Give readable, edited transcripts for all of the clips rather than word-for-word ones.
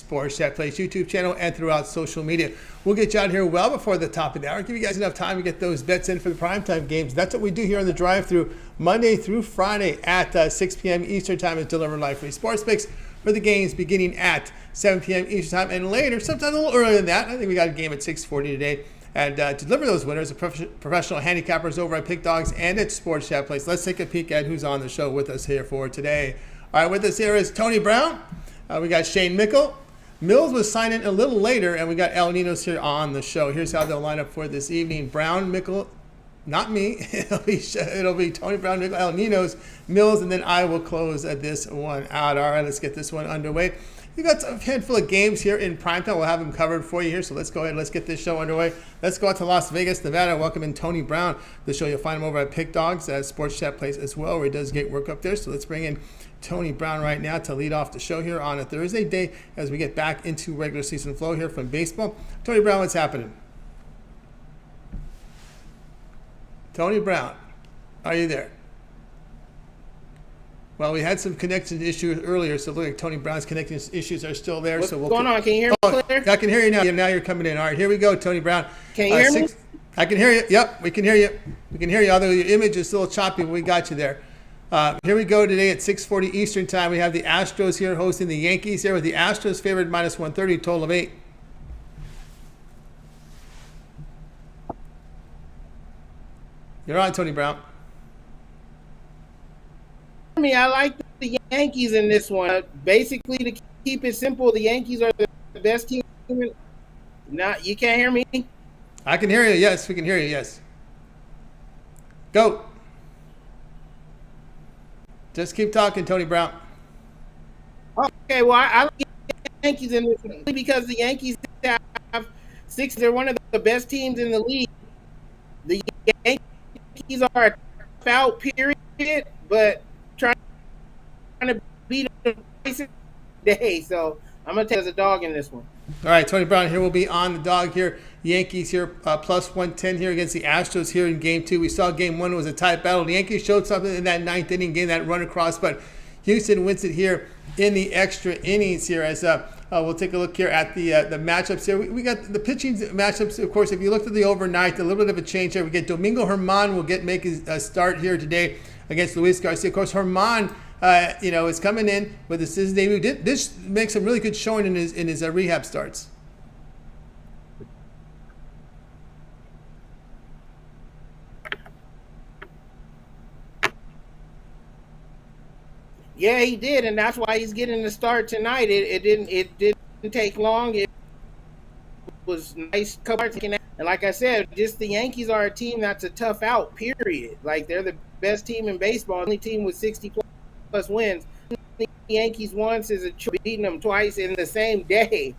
Sports Chat Plays YouTube channel and throughout social media. We'll get you out here well before the top of the hour. Give you guys enough time to get those bets in for the primetime games. That's what we do here on the drive-thru Monday through Friday at 6 p.m. Eastern Time. Is deliver live free sports picks for the games beginning at 7 p.m. Eastern Time and later, sometimes a little earlier than that. I think we got a game at 6:40 today. And to deliver those winners, professional handicappers over at Pick Dogs and at Sports Chat Place. Let's take a peek at who's on the show with us here for today. All right, with us here is Tony Brown. We got Shane Mickle. Millz was signing a little later, and we got Ninos here on the show. Here's how they'll line up for this evening. Brown, Mickle, not me. It'll be Tony Brown, Mickle, Ninos, Millz, and then I will close this one out. All right, let's get this one underway. We got a handful of games here in primetime. We'll have them covered for you here. So let's go ahead and let's get this show underway. Let's go out to Las Vegas, Nevada. Welcome in Tony Brown. The show you'll find him over at Pick Dogs at Sports Chat Place as well, where he does great work up there. So let's bring in Tony Brown right now to lead off the show here on a Thursday day as we get back into regular season flow here from baseball. Tony Brown, what's happening? Tony Brown, are you there? Well, we had some connection issues earlier, so it looks like Tony Brown's connection issues are still there. What's going on? Can you hear me clear? I can hear you now. Now you're coming in. All right, here we go, Tony Brown. Can you hear me? I can hear you. Yep, we can hear you. We can hear you, although your image is still choppy, but we got you there. Here we go today at 6:40 Eastern Time. We have the Astros here hosting the Yankees here with the Astros favored minus 130, total of 8. You're on, Tony Brown. I like the Yankees in this one. Basically, to keep it simple, the Yankees are the best team. Now, you can't hear me? I can hear you. Yes, we can hear you. Yes. Go. Just keep talking, Tony Brown. Okay, well, I like the Yankees in this one because the Yankees have 6. They're one of the best teams in the league. The Yankees are a tough out, period, but trying to beat them twice a day. So I'm going to take as a dog in this one. All right, Tony Brown here will be on the dog here. Yankees here plus 110 here against the Astros here in Game 2. We saw Game 1 was a tight battle. The Yankees showed something in that 9th inning, getting that run across, but Houston wins it here in the extra innings here as we'll take a look here at the matchups here. We got the pitching matchups, of course. If you looked at the overnight, a little bit of a change here. We get Domingo Germán will make his start here today against Luis Garcia. Of course, Germán, is coming in with his debut. This makes a really good showing in his rehab starts. Yeah, he did, and that's why he's getting the start tonight. It didn't take long. It was nice coverage, and like I said, just the Yankees are a team that's a tough out. Period. Like they're the best team in baseball, only team with 60 plus wins. The Yankees once is beating them twice in the same day.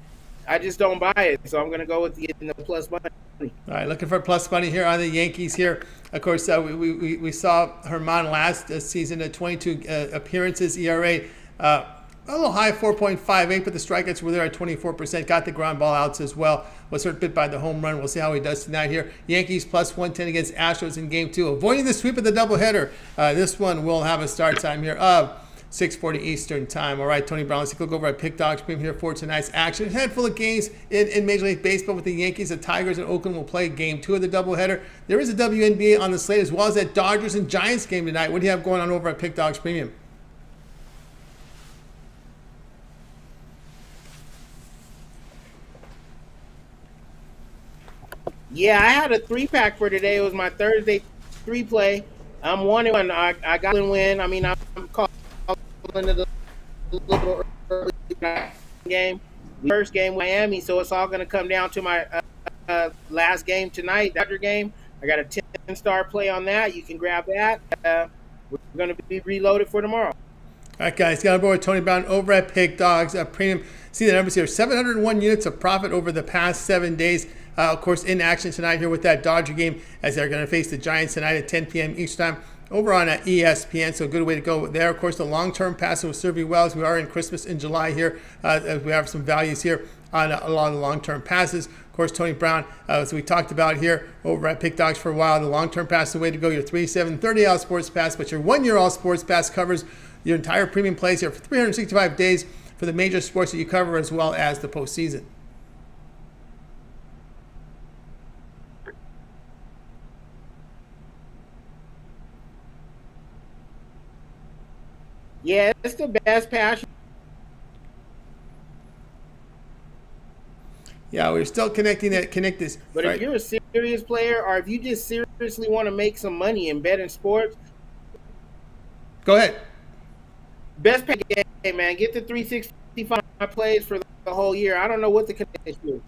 I just don't buy it, so I'm going to go with the plus money. All right, looking for plus money here on the Yankees here. Of course, we saw Germán last season at 22 appearances, ERA a little high, 4.58, but the strikeouts were there at 24%. Got the ground ball outs as well. Was hurt bit by the home run. We'll see how he does tonight here. Yankees plus 110 against Astros in Game 2. Avoiding the sweep of the doubleheader. This one will have a start time here of 6:40 Eastern Time. All right, Tony Brown, let's take a look over at Pick Dogs Premium here for tonight's action. A handful of games in Major League Baseball with the Yankees. The Tigers and Oakland will play Game 2 of the doubleheader. There is a WNBA on the slate as well as that Dodgers and Giants game tonight. What do you have going on over at Pick Dogs Premium? Yeah, I had a 3-pack for today. It was my Thursday 3-play. I'm 1-1. I got a win. I mean, I'm calling it a little early game. First game with Miami, so it's all going to come down to my last game tonight, Dodger game. I got a 10-star play on that. You can grab that. We're going to be reloaded for tomorrow. All right, guys, got on board Tony Brown over at Pick Dogs Premium. See the numbers here, 701 units of profit over the past 7 days. Of course, in action tonight here with that Dodger game as they're going to face the Giants tonight at 10 p.m. each time over on ESPN. So a good way to go there. Of course, the long-term pass will serve you well as we are in Christmas in July here. As we have some values here on a lot of the long-term passes. Of course, Tony Brown, as we talked about here over at Pick Dogs for a while, the long-term pass is the way to go. Your 3, 7, 30 All Sports Pass, but your 1 year All Sports Pass covers your entire premium plays here for 365 days for the major sports that you cover as well as the postseason. Yeah, it's the best passion. Yeah, we're still connect this. But right. If you're a serious player, or if you just seriously want to make some money and bet in sports, go ahead. Best pay game, man. Get the 365 plays for the whole year. I don't know what the connection is.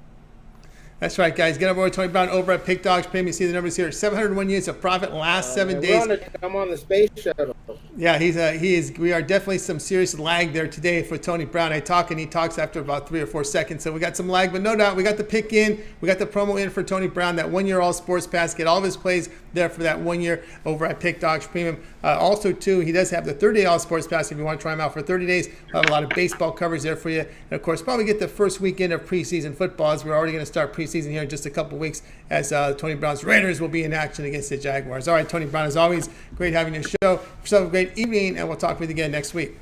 That's right, guys. Get over to Tony Brown over at Pick Dogs Premium. See the numbers here. 701 units of profit last 7 days. I'm on the space shuttle. Yeah, we are definitely some serious lag there today for Tony Brown. I talk and he talks after about 3 or 4 seconds. So we got some lag, but no doubt we got the pick in. We got the promo in for Tony Brown, that 1 year all sports pass. Get all of his plays there for that 1 year over at Pick Dogs Premium. Also, too, he does have the 30-day all sports pass if you want to try him out for 30 days. We'll have a lot of baseball coverage there for you. And, of course, probably get the first weekend of preseason football, as we're already going to start preseason here in just a couple weeks, as Tony Brown's Raiders will be in action against the Jaguars. All right, Tony Brown, as always, great having your show. Have a great evening, and we'll talk with you again next week.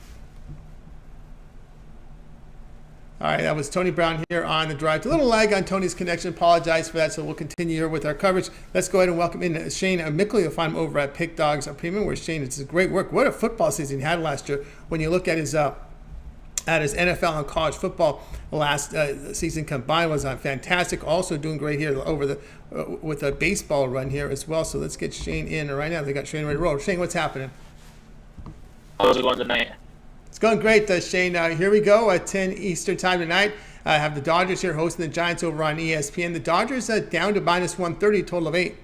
All right, that was Tony Brown here on the drive. A little lag on Tony's connection. Apologize for that, so we'll continue here with our coverage. Let's go ahead and welcome in Shane Mickle. You'll find him over at Pick Dogs Premium, where Shane, it's great work. What a football season he had last year. When you look at his NFL and college football last season combined, was fantastic. Also doing great here over with a baseball run here as well. So let's get Shane in right now. They got Shane ready to roll. Shane, what's happening? How's it going tonight? It's going great, Shane. Here we go at 10 Eastern time tonight. I have the Dodgers here hosting the Giants over on ESPN. The Dodgers down to minus 130, total of 8.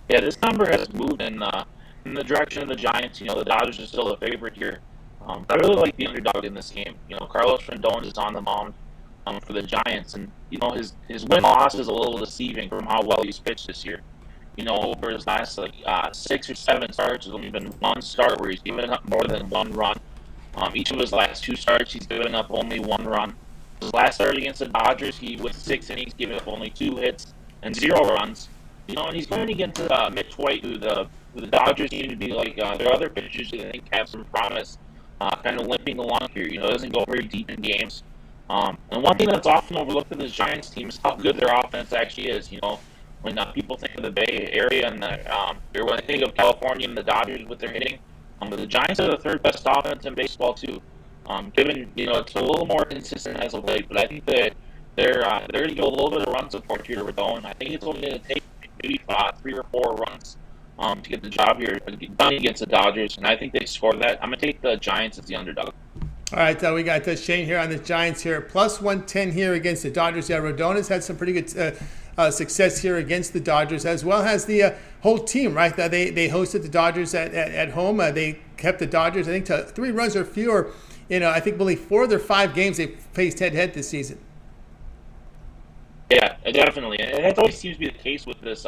Yeah, this number has moved in the direction of the Giants. The Dodgers are still the favorite here. I really like the underdog in this game. Carlos Rodon is on the mound for the Giants, and his win-loss is a little deceiving from how well he's pitched this year. Over his last 6 or 7 starts, there's only been one start where he's given up more than 1 run. Each of his last 2 starts, he's given up only 1 run. His last start against the Dodgers, he went 6 innings, giving up only 2 hits and 0 runs. And he's going against Mitch White, who the Dodgers seem to be like their other pitchers who I think have some promise, kind of limping along here. Doesn't go very deep in games. And one thing that's often overlooked in this Giants team is how good their offense actually is. When people think of the Bay Area and when they think of California and the Dodgers with their hitting, but the Giants are the 3rd best offense in baseball too. Given it's a little more consistent as of late, but I think that they're going to go a little bit of run support here to Rodon. I think it's only going to take maybe 3 or 4 runs to get the job here done against the Dodgers, and I think they score that. I'm going to take the Giants as the underdog. All right, we got Shane here on the Giants here, plus 110 here against the Dodgers. Yeah, Rodon has had some pretty good success here against the Dodgers, as well as the whole team, right? They hosted the Dodgers at home. They kept the Dodgers, I think, to 3 runs or fewer. I believe 4 of their 5 games they faced head-to-head this season. Yeah, definitely. And that always seems to be the case with this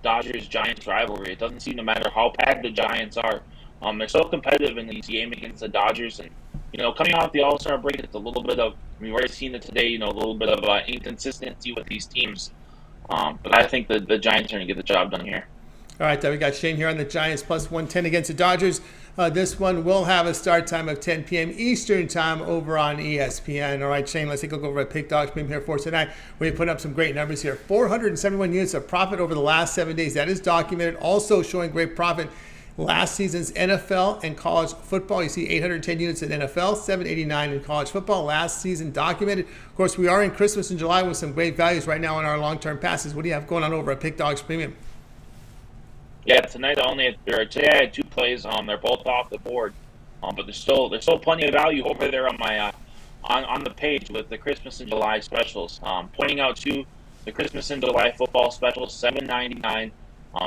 Dodgers-Giants rivalry. It doesn't seem to matter how bad the Giants are. They're so competitive in these games against the Dodgers. And, coming off the All-Star break, it's a little bit of, we've already seen it today, a little bit of inconsistency with these teams. But I think the Giants are going to get the job done here. All right, we got Shane here on the Giants, plus 110 against the Dodgers. This one will have a start time of 10 p.m. Eastern time over on ESPN. All right, Shane, let's take a look over at Pick Dogs Premium here for us tonight. We put up some great numbers here. 471 units of profit over the last 7 days. That is documented. Also showing great profit last season's NFL and college football. You see 810 units in NFL, 789 in college football. Last season documented. Of course, we are in Christmas in July with some great values right now on our long-term passes. What do you have going on over at Pick Dogs Premium? Yeah, today I had 2 plays. They're both off the board, but there's still plenty of value over there on my on the page with the Christmas and July specials. Pointing out too, the Christmas and July football specials, $7.99.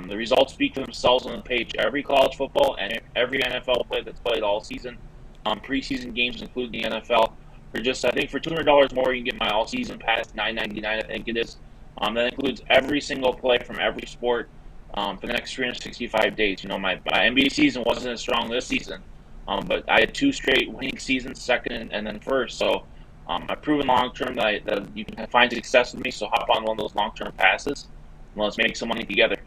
The results speak for themselves on the page. Every college football and every NFL play that's played all season, preseason games including the NFL. For just, I think, for $200 more, you can get my all-season pass, $9.99, I think it is. That includes every single play from every sport for the next 365 days. My NBA season wasn't as strong this season, but I had 2 straight winning seasons, second and then first. So I've proven long-term that you can find success with me. So hop on one of those long-term passes, and let's make some money together.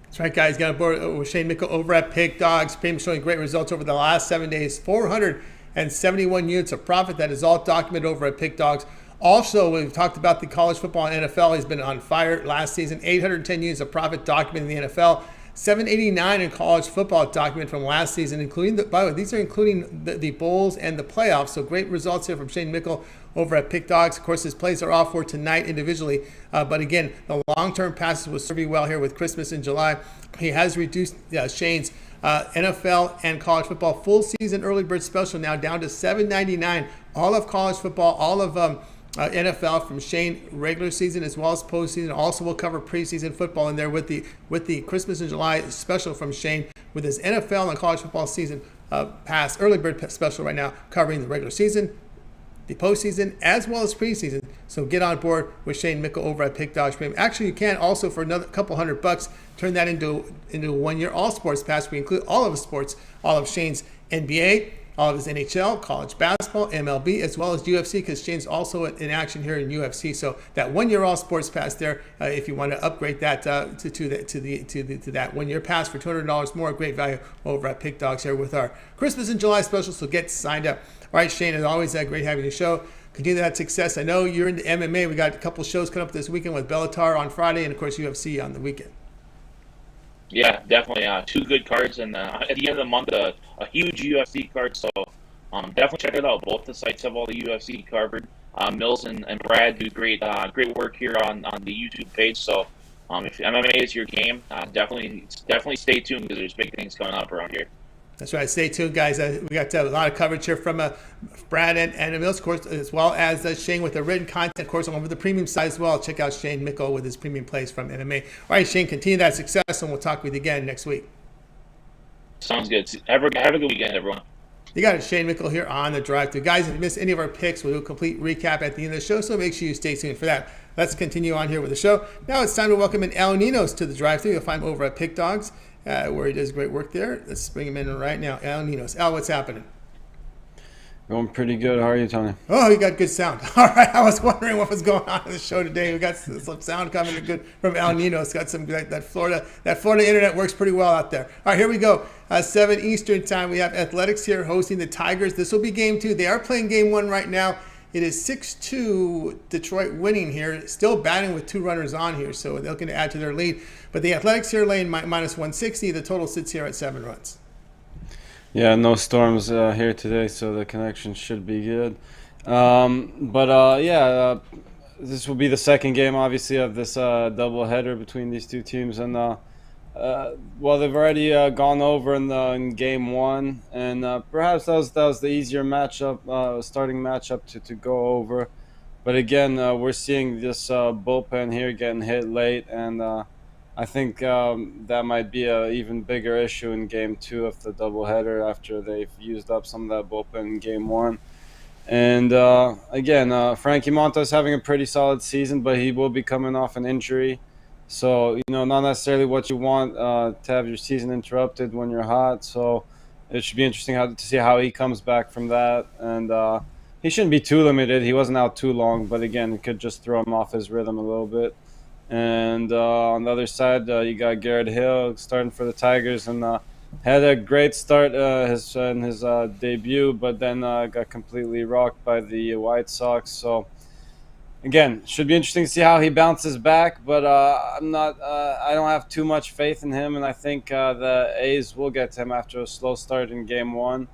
That's right, guys. Got on board with Shane Mickle over at Pick Dogs. Premium showing great results over the last 7 days. 271 units of profit. That is all documented over at Pick Dogs. Also, we've talked about the college football and NFL. He's been on fire last season. 810 units of profit documented in the NFL. 789 in college football documented from last season, including by the way, these are including the bowls and the playoffs. So great results here from Shane Mickle over at Pick Dogs. Of course, his plays are off for tonight individually. But again, the long-term passes will serve you well here with Christmas in July. He has reduced Shane's NFL and college football full season early bird special now down to $7.99. All of college football, all of NFL from Shane regular season as well as postseason. Also, will cover preseason football in there with the Christmas in July special from Shane with his NFL and college football season pass early bird special right now covering the regular season, the postseason, as well as preseason. So get on board with Shane Mickle over at Pick Dogs Premium. Actually, you can also for another couple $100 turn that into a 1-year all sports pass. We include all of the sports, all of Shane's NBA, all of his NHL, college basketball, MLB, as well as UFC, because Shane's also in action here in UFC. So that 1-year all sports pass there, if you want to upgrade that to that 1-year pass for $200 more, great value over at Pick Dogs here with our Christmas in July special. So get signed up. All right, Shane, as always, great having you show. Continue that success. I know you're into MMA. We got a couple shows coming up this weekend with Bellator on Friday, and of course UFC on the weekend. Yeah, definitely. 2 good cards, and at the end of the month, a huge UFC card. So definitely check it out. Both the sites have all the UFC covered. Millz and Brad do great work here on the YouTube page. So if MMA is your game, definitely stay tuned because there's big things coming up around here. That's right. Stay tuned, guys. We got a lot of coverage here from Brad and Millz, of course, as well as Shane with the written content, of course, over the premium side as well. Check out Shane Mickle with his premium plays from MMA. All right, Shane, continue that success, and we'll talk with you again next week. Sounds good. Have a good weekend, everyone. You got Shane Mickle here on the Drive Thru. Guys, if you missed any of our picks, we'll do a complete recap at the end of the show, so make sure you stay tuned for that. Let's continue on here with the show. Now it's time to welcome in Ninos to the Drive Thru. You'll find him over at Pick Dogs, where he does great work there. Let's bring him in right now. Ninos. What's happening? Going pretty good. How are you, Tony? Oh, you got good sound. All right. I was wondering what was going on in the show today. We got some sound coming good from Ninos. Got some that Florida internet works pretty well out there. All right, here we go. 7 Eastern time. We have Athletics here hosting the Tigers. This will be game 2. They are playing game 1 right now. It is 6-2 Detroit winning here. Still batting with 2 runners on here, so they're looking to add to their lead. But the Athletics here laying minus 160. The total sits here at 7 runs. Yeah, no storms here today, so the connection should be good. This will be the second game, obviously, of this doubleheader between these two teams. And well, they've already gone over in game 1, and perhaps that was the easier matchup, starting matchup to go over. But again, we're seeing this bullpen here getting hit late, and I think that might be an even bigger issue in game 2 of the doubleheader after they've used up some of that bullpen in game 1. And again, Frankie Montas having a pretty solid season, but he will be coming off an injury. So, not necessarily what you want to have your season interrupted when you're hot. So it should be interesting to see how he comes back from that. And he shouldn't be too limited. He wasn't out too long, but again, it could just throw him off his rhythm a little bit. And on the other side, you got Garrett Hill starting for the Tigers, and had a great start in his debut, but then got completely rocked by the White Sox. So again, should be interesting to see how he bounces back. But I don't have too much faith in him, and I think the A's will get to him after a slow start in game 1.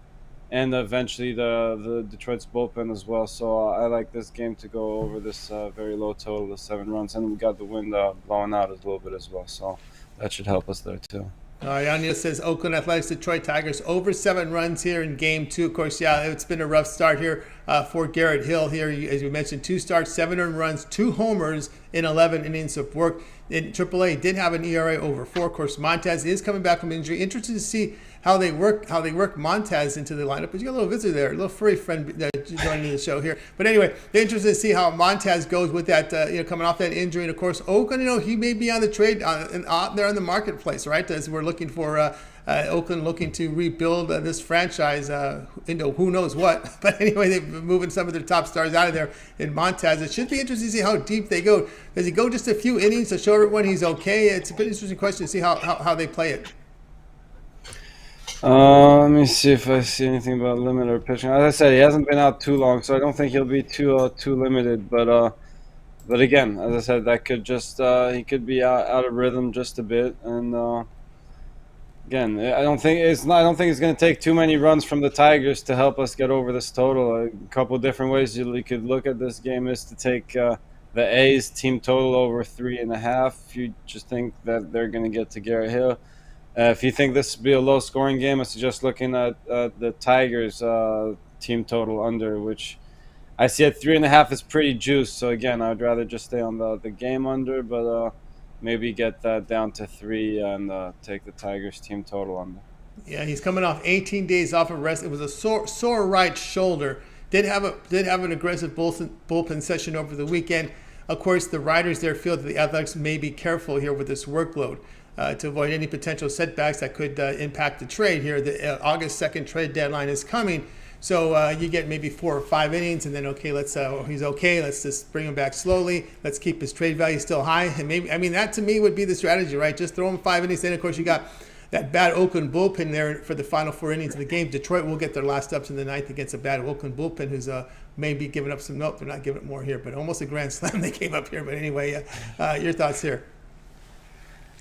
And eventually the Detroit's bullpen as well. So I like this game to go over this very low total of 7 runs. And we got the wind blowing out a little bit as well. So that should help us there too. Yannis says Oakland Athletics, Detroit Tigers over 7 runs here in game 2. Of course, yeah, it's been a rough start here for Garrett Hill here. As we mentioned, 2 starts, 7 earned runs, 2 homers in 11 innings of work. In AAA, did have an ERA over 4. Of course, Montez is coming back from injury. Interested to see how they work Montez into the lineup. But you got a little visitor there, a little furry friend joining the show here. But anyway, they're interested to see how Montez goes with that, coming off that injury. And of course, Oakland, he may be on the trade out there in the marketplace, right? As we're looking for Oakland looking to rebuild this franchise into who knows what. But anyway, they're moving some of their top stars out of there in Montez. It should be interesting to see how deep they go. Does he go just a few innings to show everyone he's okay? It's a pretty interesting question to see how they play it. Let me see if I see anything about limit or pitching. As I said, he hasn't been out too long, so I don't think he'll be too limited. But again, as I said, that could just he could be out of rhythm just a bit, and again, I don't think it's going to take too many runs from the Tigers to help us get over this total. A couple different ways you could look at this game is to take the A's team total over 3.5. If you just think that they're going to get to Garrett Hill. If you think this will be a low-scoring game, I suggest looking at the Tigers' team total under, which I see at 3.5 is pretty juiced. So again, I'd rather just stay on the game under, but maybe get that down to 3 and take the Tigers' team total under. Yeah, he's coming off 18 days off of rest. It was a sore right shoulder. Did have an aggressive bullpen session over the weekend. Of course, the writers there feel that the Athletics may be careful here with this workload. To avoid any potential setbacks that could impact the trade here. The August 2nd trade deadline is coming. So you get maybe 4 or 5 innings, and then, okay, he's okay. Let's just bring him back slowly. Let's keep his trade value still high. And maybe, I mean, that to me would be the strategy, right? Just throw him 5 innings. Then, of course, you got that bad Oakland bullpen there for the final 4 innings of the game. Detroit will get their last ups in the ninth against a bad Oakland bullpen who's maybe giving up some. Nope, they're not giving up more here, but almost a grand slam they came up here. But anyway, your thoughts here?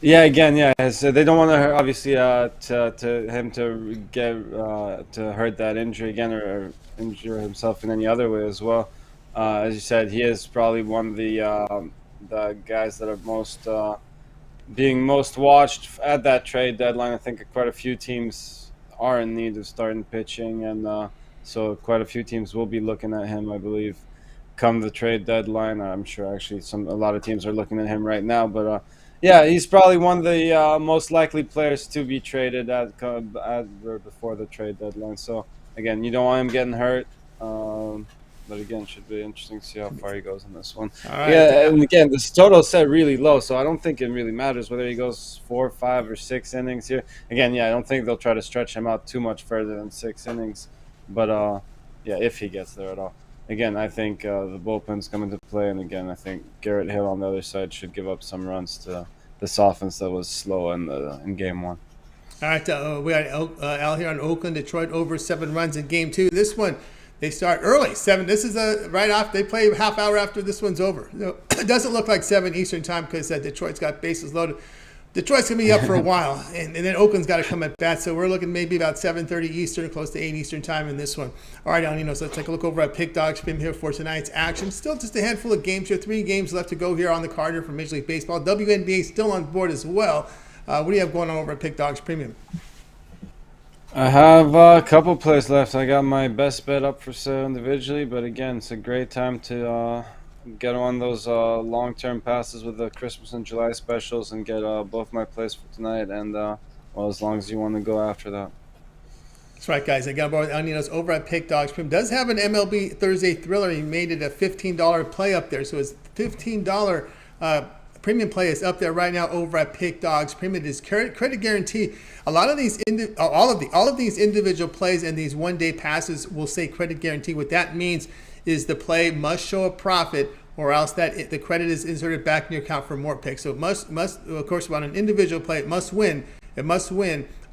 Yeah, again, yeah. So they don't want to obviously to him to get to hurt that injury again or injure himself in any other way as well. As you said, he is probably one of the guys that are most being most watched at that trade deadline. I think quite a few teams are in need of starting pitching, and so quite a few teams will be looking at him, I believe, come the trade deadline. I'm sure actually a lot of teams are looking at him right now, but. Yeah, he's probably one of the most likely players to be traded at or before the trade deadline. So, again, you don't want him getting hurt. But, again, should be interesting to see how far he goes in this one. All right. Yeah, and, again, this total is set really low, so I don't think it really matters whether he goes 4, 5, or 6 innings here. Again, yeah, I don't think they'll try to stretch him out too much further than 6 innings. But, yeah, if he gets there at all. Again, I think the bullpen's coming to play, and again, I think Garrett Hill on the other side should give up some runs to this offense that was slow in Game 1. All right, we got Al here on Oakland, Detroit over 7 runs in Game 2. This one, they start early, 7. This is right off. They play a half hour after this one's over. It doesn't look like 7 Eastern time because Detroit's got bases loaded. Detroit's going to be up for a while, and then Oakland's got to come at bat. So we're looking maybe about 7:30 Eastern, close to 8 Eastern time in this one. All right, Ninos, let's take a look over at Pick Dog Stream here for tonight's action. Still just a handful of games here. 3 games left to go here on the card here for Major League Baseball. WNBA still on board as well. What do you have going on over at Pick Dogs Premium? I have a couple plays left. I got my best bet up for sale individually, but again, it's a great time to get on those long-term passes with the Christmas and July specials and get both my plays for tonight and, well, as long as you want to go after that. That's right, guys. I got about Ninos over at Pick Dogs Premium. Does have an MLB Thursday thriller. He made it a $15 play up there, so it's $15 premium play is up there right now over at Pick Dogs Premium. It is credit guarantee. A lot of these, all of these individual plays and these one-day passes will say credit guarantee. What that means is the play must show a profit, or else the credit is inserted back in your account for more picks. So it must of course, on an individual play, it must win,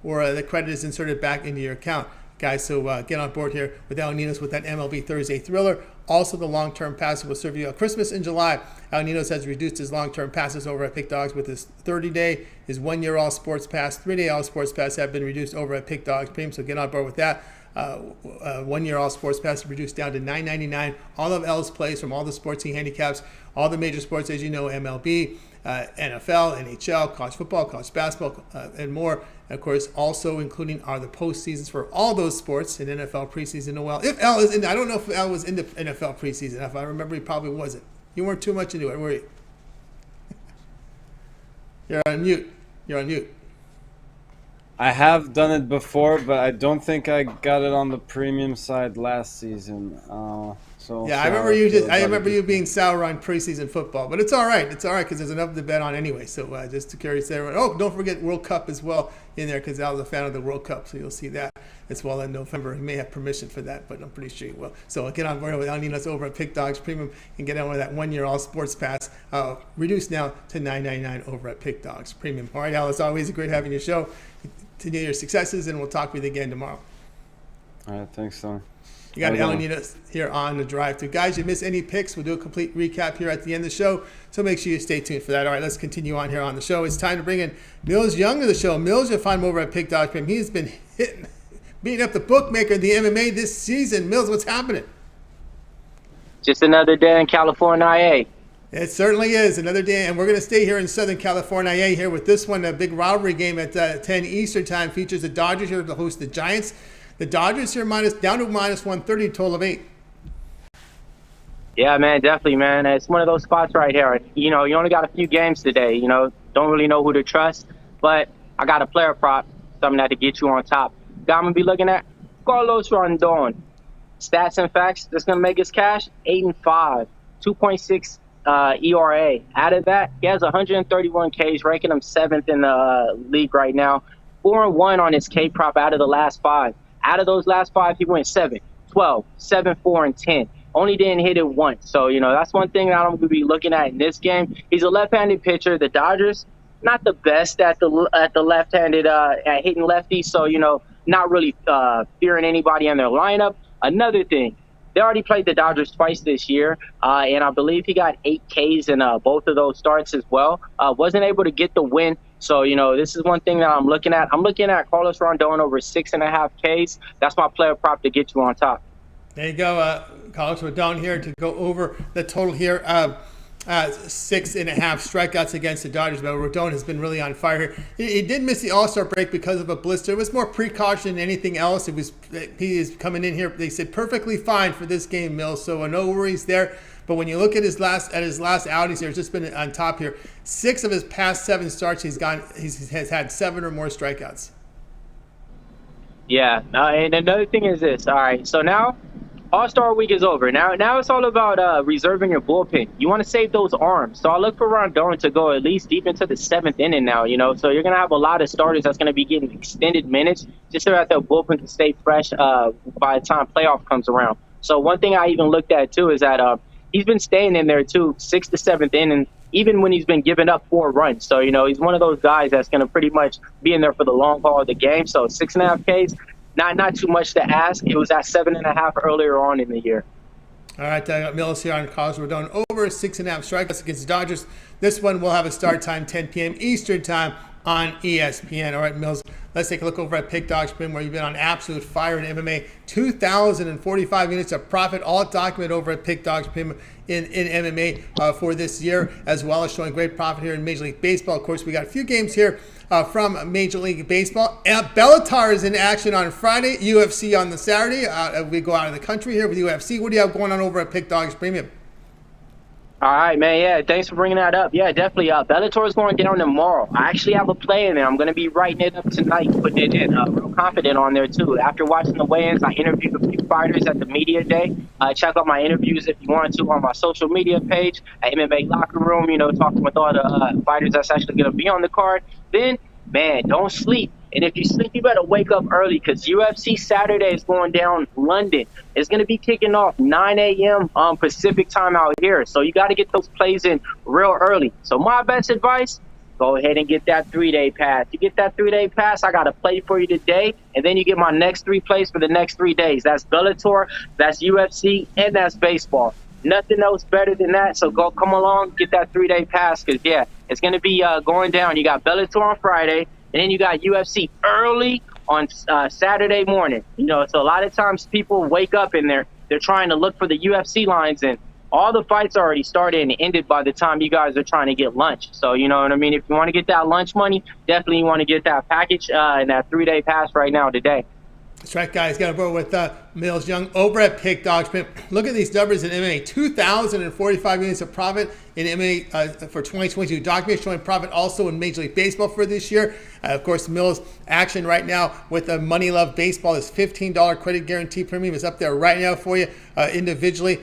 or the credit is inserted back into your account, guys. So get on board here with Al Ninos with that MLB Thursday thriller. Also, the long-term passes will serve you a Christmas in July. Al Ninos has reduced his long-term passes over at Pick Dogs with his 30-day, his 1-year all sports pass, 3-day all sports pass have been reduced over at Pick Dogs Premium. So get on board with that. 1-year all sports pass reduced down to $9.99. All of L's plays from all the sports he handicaps, all the major sports, as you know, MLB, NFL, NHL, college football, college basketball, and more. And of course, also including are the postseasons for all those sports in NFL preseason. Well, if L is in, I don't know if L was in the NFL preseason. If I remember, he probably wasn't. You weren't too much into it, were you? You're on mute. I have done it before, but I don't think I got it on the premium side last season. I remember you being sour on preseason football, but it's all right. It's all right because there's enough to bet on anyway. So just to carry there. Oh, don't forget World Cup as well in there because I was a fan of the World Cup, so you'll see that It's well in November. He may have permission for that, but I'm pretty sure he will. So get on board with Ninos over at Pick Dogs Premium and get on with that 1 year all sports pass, reduced now to $9.99 over at Pick Dogs Premium. All right, Al, as always, great having your show. Continue your successes, and we'll talk with you again tomorrow. All right, thanks, Tony. You got Al and Ninos here on the drive through. Guys, you miss any picks, we'll do a complete recap here at the end of the show, so make sure you stay tuned for that. All right, let's continue on here on the show. It's time to bring in Millz Young to the show. Millz, you'll find him over at Pick Dogs Premium. He's been beating up the bookmaker in the MMA this season. Millz, what's happening? Just another day in California. It certainly is another day, and we're going to stay here in Southern California here with this one. A big rivalry game at 10 Eastern time features the Dodgers here to host the Giants. The Dodgers here down to minus 130, total of 8. Yeah, man, definitely, man. It's one of those spots right here. You know, you only got a few games today. You know, don't really know who to trust, but I got a player prop, something that to get you on top. Guy I'm gonna be looking at, Carlos Rodon. Stats and facts that's gonna make his cash 8-5, 2.6 ERA. Out of that, he has 131 Ks, ranking him 7th in the league right now. 4-1 on his K prop out of the last 5. Out of those last 5, he went 7, 12, 7, 4, and 10. Only didn't hit it once. So, you know, that's one thing that I'm going to be looking at in this game. He's a left-handed pitcher. The Dodgers, not the best at the left-handed, at hitting lefties. So, you know, not really fearing anybody in their lineup. Another thing, they already played the Dodgers twice this year, and I believe he got 8 Ks in both of those starts as well. Wasn't able to get the win. So, you know, this is one thing that I'm looking at. I'm looking at Carlos Rodon over 6.5 Ks. That's my player prop to get you on top. There you go. Carlos Rodon here to go over the total here. 6.5 strikeouts against the Dodgers. But Rodon has been really on fire here. He did miss the All-Star break because of a blister. It was more precaution than anything else. He is coming in here. They said perfectly fine for this game, Millz. So no worries there. But when you look at his last outings here, it's just been on top here. 6 of his past 7 starts, he has had 7 or more strikeouts. Yeah, and another thing is this. All right, so now All-Star Week is over. Now it's all about reserving your bullpen. You want to save those arms. So I look for Rodon to go at least deep into the 7th inning now, you know. So you're going to have a lot of starters that's going to be getting extended minutes just so that their bullpen can stay fresh by the time playoff comes around. So one thing I even looked at, too, is that he's been staying in there, too, 6th to 7th inning, even when he's been giving up 4 runs. So, you know, he's one of those guys that's going to pretty much be in there for the long haul of the game. So 6.5 Ks, not too much to ask. It was at 7.5 earlier on in the year. All right, I got Millz here on Carlos Rodon over 6.5 strikeouts against the Dodgers. This one will have a start time 10 p.m. Eastern time on ESPN. All right, Millz, let's take a look over at Pick Dogs Premium, where you've been on absolute fire in MMA. 2,045 units of profit, all documented over at Pick Dogs Premium in MMA for this year, as well as showing great profit here in Major League Baseball. Of course, we got a few games here from Major League Baseball. Bellator is in action on Friday, UFC on the Saturday. We go out of the country here with UFC. What do you have going on over at Pick Dogs Premium? All right, man. Yeah, thanks for bringing that up. Yeah, definitely. Bellator is going down tomorrow. I actually have a play in there. I'm going to be writing it up tonight, putting it in. Real confident on there, too. After watching the weigh-ins, I interviewed a few fighters at the media day. Check out my interviews if you want to on my social media page at MMA Locker Room, you know, talking with all the fighters that's actually going to be on the card. Then, man, don't sleep. And if you sleep, you better wake up early because UFC Saturday is going down London. It's going to be kicking off 9 a.m. Pacific time out here. So you got to get those plays in real early. So my best advice, go ahead and get that 3-day pass. You get that 3-day pass, I got a play for you today. And then you get my next 3 plays for the next 3 days. That's Bellator, that's UFC, and that's baseball. Nothing else better than that. So come along, get that 3-day pass because, yeah, it's going to be going down. You got Bellator on Friday. And then you got UFC early on Saturday morning. You know, so a lot of times people wake up and they're trying to look for the UFC lines, and all the fights already started and ended by the time you guys are trying to get lunch. So, you know what I mean? If you want to get that lunch money, definitely you want to get that package and that 3-day pass right now today. That's right, guys. Got to board with Millz Young over at Pick Dogs. Look at these numbers in MMA. 2,045 units of profit in MMA for 2022. Document showing profit also in Major League Baseball for this year. Of course, Millz action right now with the Money Love Baseball. This $15 credit guarantee premium is up there right now for you individually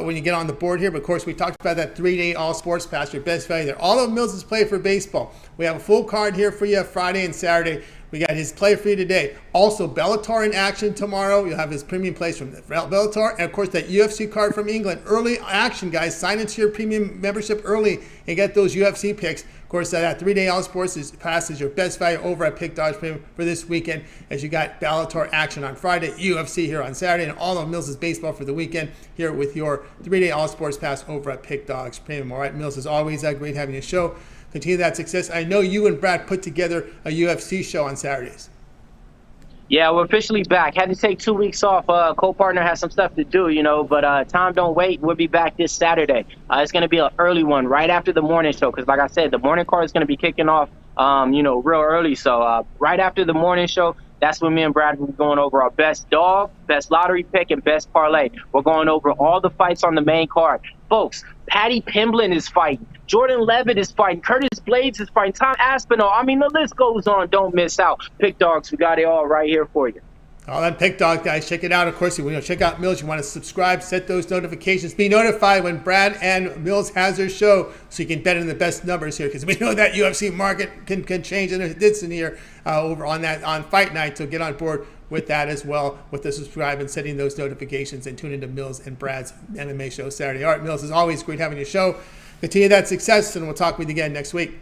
when you get on the board here. But of course, we talked about that 3-day all sports pass, your best value there. All of Millz is play for baseball. We have a full card here for you Friday and Saturday We got his play for you today. Also, Bellator in action tomorrow. You'll have his premium plays from Bellator. And, of course, that UFC card from England. Early action, guys. Sign into your premium membership early and get those UFC picks. Of course, that 3-day All Sports Pass is your best value over at Pick Dogs Premium for this weekend, as you got Bellator action on Friday, UFC here on Saturday, and all of Millz' baseball for the weekend here with your 3-day All Sports Pass over at Pick Dogs Premium. All right, Millz, as always, great having you show. Continue that success. I know you and Brad put together a UFC show on Saturdays. Yeah, we're officially back. Had to take 2 weeks off. Co-partner has some stuff to do, but time don't wait. We'll be back this Saturday. It's going to be an early one right after the morning show because, like I said, the morning card is going to be kicking off, real early. So right after the morning show, that's when me and Brad will be going over our best dog, best lottery pick, and best parlay. We're going over all the fights on the main card. Folks, Patty Pimblin is fighting. Jordan Levitt is fighting. Curtis Blades is fighting. Tom Aspinall. I mean, the list goes on. Don't miss out. Pick Dogs, we got it all right here for you. All that Pick Dog, guys. Check it out. Of course, you want to check out Millz. You want to subscribe, set those notifications. Be notified when Brad and Millz has their show so you can bet in the best numbers here because we know that UFC market can change and it's in here over on fight night. So get on board with that as well with the subscribe and setting those notifications and tune into Millz and Brad's MMA show Saturday. All right, Millz, as always, great having your show. Continue that success, and we'll talk with you again next week.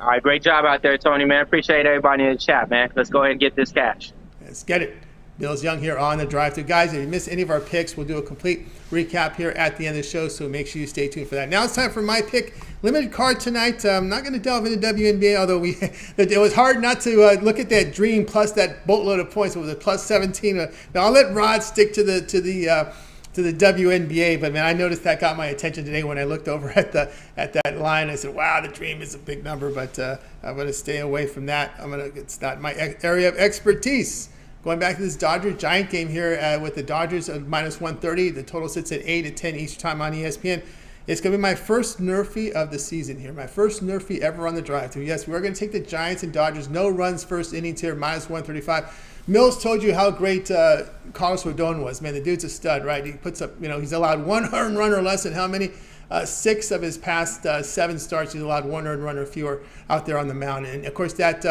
All right, great job out there, Tony, man. Appreciate everybody in the chat, man. Let's go ahead and get this cash. Let's get it. Millz Young here on the Drive Thru. Guys, if you miss any of our picks, we'll do a complete recap here at the end of the show, so make sure you stay tuned for that. Now it's time for my pick. Limited card tonight. I'm not going to delve into WNBA, although it was hard not to look at that dream plus that boatload of points. It was a plus 17. Now I'll let Rod stick to the WNBA, but man, I noticed that got my attention today when I looked over at that line. I said, "Wow, the dream is a big number," but I'm going to stay away from that. It's not my area of expertise. Going back to this Dodger-Giant game here with the Dodgers at minus 130. The total sits at 8 at 10 each time on ESPN. It's going to be my first Nerfy of the season here. My first Nerfy ever on the Drive Thru. Yes, we're going to take the Giants and Dodgers. No runs first innings here, minus 135. Millz told you how great Carlos Rodon was. Man, the dude's a stud, right? He puts up, he's allowed one earned run or less in how many? 6 of his past 7 starts. He's allowed 1 earned run or fewer out there on the mound. And, of course, that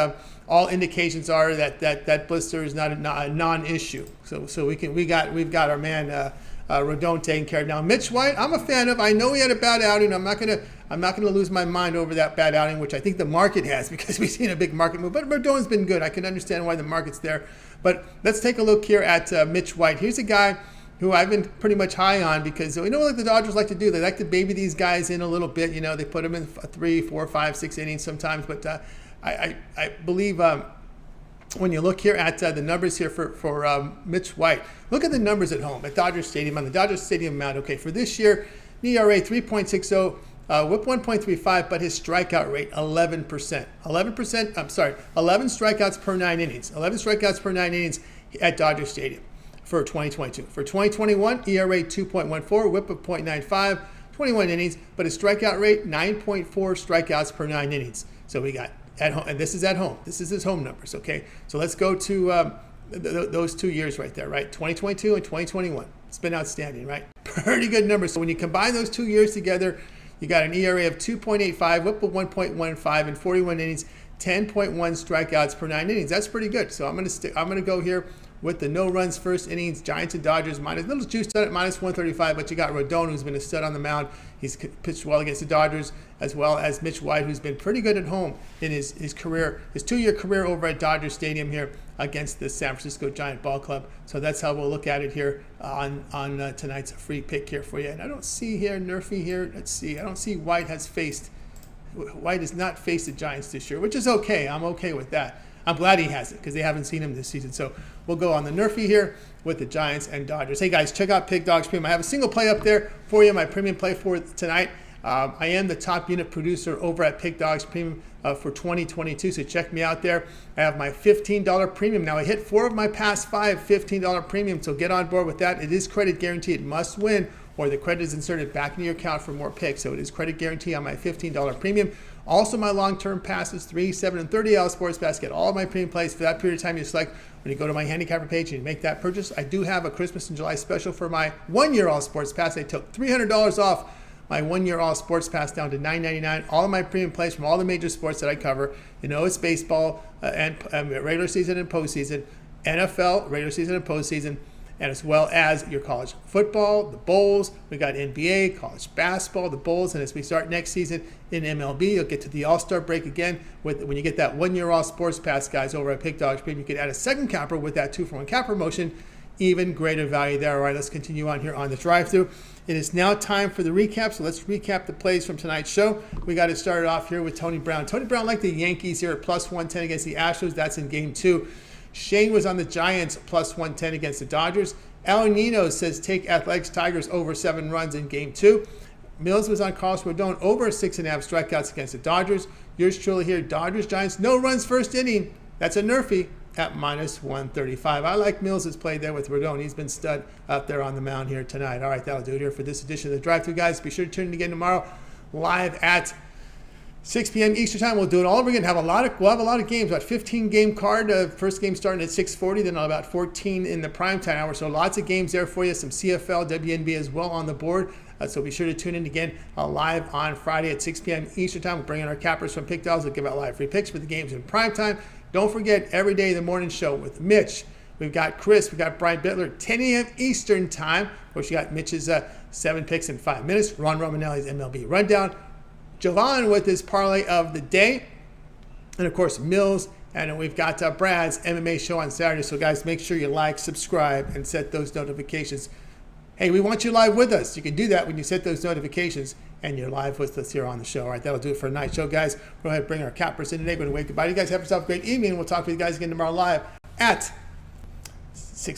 all indications are that blister is not a non-issue. So we've got our man Rodon taken care of. Now, Mitch White, I'm a fan of. I know he had a bad outing. I'm not gonna lose my mind over that bad outing, which I think the market has because we've seen a big market move. But Rodon's been good. I can understand why the market's there. But let's take a look here at Mitch White. Here's a guy who I've been pretty much high on because we know what the Dodgers like to do. They like to baby these guys in a little bit. They put them in 3, 4, 5, 6 innings sometimes. But I believe when you look here at the numbers here for Mitch White, look at the numbers at home at Dodger Stadium on the Dodger Stadium mound. Okay, for this year, ERA 3.60, whip 1.35, but his strikeout rate 11%. 11 strikeouts per 9 innings. 11 strikeouts per 9 innings at Dodger Stadium for 2022. For 2021, ERA 2.14, whip of 0.95, 21 innings, but his strikeout rate 9.4 strikeouts per 9 innings. So we got at home, and this is at home. This is his home numbers, okay? So let's go to those 2 years right there, right? 2022 and 2021. It's been outstanding, right? Pretty good numbers. So when you combine those 2 years together, you got an ERA of 2.85, whip of 1.15, and 41 innings, 10.1 strikeouts per 9 innings. That's pretty good. So I'm gonna go here with the no runs first innings, Giants and Dodgers, minus little juice on it, minus 135, but you got Rodon, who's been a stud on the mound. He's pitched well against the Dodgers, as well as Mitch White, who's been pretty good at home in his career, his 2-year career over at Dodger Stadium here against the San Francisco Giant Ball Club. So that's how we'll look at it here on tonight's free pick here for you. And I don't see here Nerfy here. Let's see. I don't see White has not faced the Giants this year, which is okay. I'm okay with that. I'm glad he hasn't because they haven't seen him this season. So we'll go on the Nerfy here with the Giants and Dodgers. Hey, guys, check out Pick Dogs Premium. I have a single play up there for you, my premium play for tonight. I am the top unit producer over at Pick Dogs Premium for 2022, so check me out there. I have my $15 premium. Now, I hit 4 of my past 5 $15 premium, so get on board with that. It is credit guaranteed. It must win, or the credit is inserted back into your account for more picks. So it is credit guarantee on my $15 premium. Also, my long-term passes, 3, 7, and 30 sports pass. Get all of my premium plays for that period of time you select. When you go to my handicapper page and you make that purchase, I do have a Christmas and July special for my 1-year all sports pass. I took $300 off my 1-year all sports pass down to $9.99. All of my premium plays from all the major sports that I cover. You know, it's baseball and regular season and postseason, NFL, regular season and postseason, and as well as your college football, the bowls. We got NBA, college basketball, the bowls, and as we start next season in MLB, you'll get to the All-Star break again. When you get that 1-year all sports pass, guys, over at Pick Dogs Premium, you can add a second capper with that 2-for-1 cap promotion. Even greater value there. All right, let's continue on here on the drive-thru. It is now time for the recap, so let's recap the plays from tonight's show. We got to start it off here with Tony Brown. Tony Brown liked the Yankees here at plus 110 against the Astros. That's in Game 2. Shane was on the Giants plus 110 against the Dodgers. Ninos says take Athletics Tigers over 7 runs in Game 2. Millz was on Carlos Rodon over 6.5 strikeouts against the Dodgers. Yours truly here, Dodgers Giants, no runs first inning. That's a nerfy at minus 135. I like Millz' play there with Rodon. He's been stud out there on the mound here tonight. All right, that'll do it here for this edition of the Drive-Thru, guys. Be sure to tune in again tomorrow live at 6 p.m. Eastern time. We'll do it all over again. We'll have a lot of games. About 15 game card. First game starting at 6:40. Then about 14 in the primetime hour. So lots of games there for you. Some CFL, WNBA as well on the board. So be sure to tune in again live on Friday at 6 p.m. Eastern time. We'll bring in our cappers from Pick Dogs. We'll give out live free picks for the games in primetime. Don't forget, every day the morning show with Mitch. We've got Chris. We've got Brian Bittler, 10 a.m. Eastern time. Of course, you got Mitch's 7 picks in 5 minutes. Ron Romanelli's MLB rundown. Jovan with his parlay of the day. And, of course, Millz. And we've got Brad's MMA show on Saturday. So, guys, make sure you like, subscribe, and set those notifications. Hey, we want you live with us. You can do that when you set those notifications and you're live with us here on the show. All right, that'll do it for tonight's show, guys. We'll go ahead and bring our cappers in today. We're going to wave goodbye. You guys have yourself a great evening. We'll talk to you guys again tomorrow live at 6 p.m.